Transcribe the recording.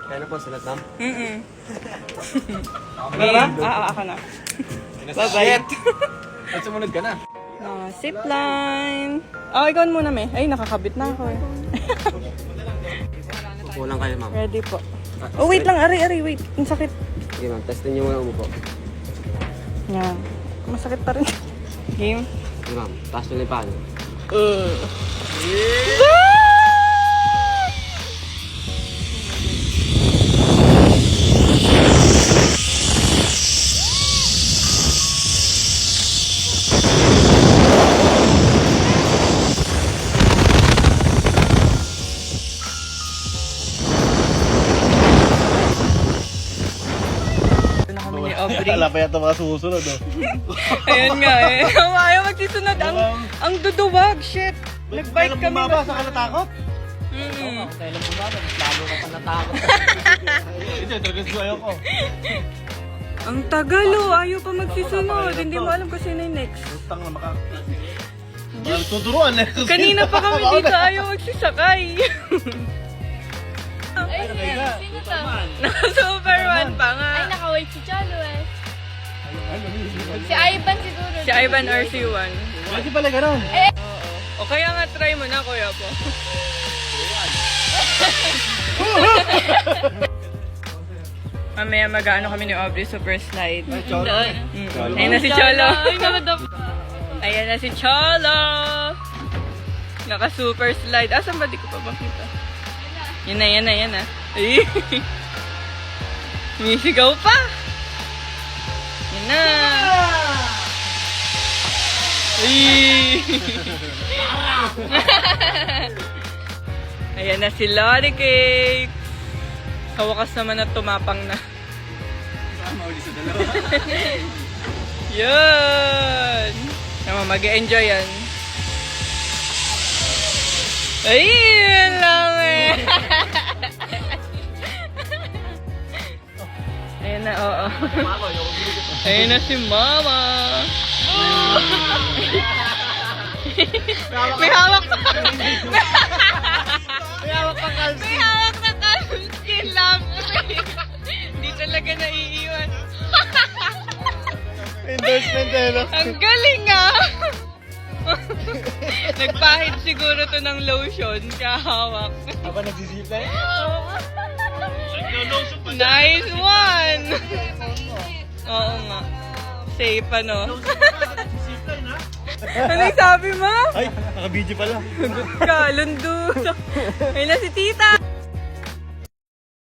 Kaya na po, salat ma'am. Ako na. Bye-bye. At sumunod ka na. Zipline. Ikaw muna, me. Ay, nakakabit na ako eh. Kulang kayo ma'am. Ready po. Oh, wait lang. Ari, wait. Ang sakit. Sige ma'am, testin niyo muna umupo. Yan. Masakit pa rin. Game. Sige ma'am, taas nyo lang yung paa niyo. Wala pa yata mga susunod, oh. Ayun nga eh. Ayaw magsisunod. Ang duduwag. Shit. Nag-bike kami. Bumaba sa kalatakot? Kailan bumaba, lalo ka pa natakot. Hindi, talaga suwayo ko. Ang tagal oh. Ayaw pa magsisunod. Hindi mo alam kung sino yung next. Utang na maka... Tuturuan eh. Kanina pa kami dito. Ayaw magsisakay. Ay, sino to? Super one pa nga. Ay, naka-white si Cholo eh. Si Ivan siguro. Si Ivan or si Juan. Hindi pala ganun. O kaya nga try mo na, kuya po. Mamaya mag-ano kami ni Aubrey, super slide. Ayun na si Cholo. Ayan na si Cholo. Naka-super slide. Asan ba? Di ko pa makita. Yan na. Ay. Misigaw pa. Yan na. Ay. Ayan na si Lottie Cake. Sa wakas naman na tumapang na. Mauli sa dalawa. Yun. Naman, mag-enjoy yan. Ay, yun lang eh. Ayan na, oo. Ayan na si Mama. May hawak pa. May hawak na skin lang. Hindi talaga naiiwan. Endorsement eh, no? Ang galing ah! Nagpahid siguro to ng lotion, kahawak. Aba nagsisipla eh? Nice one! Oo nga. Safe ano? Anong sabi mo? Ay, naka-video pala. Ka, lundo. Ayun na si tita!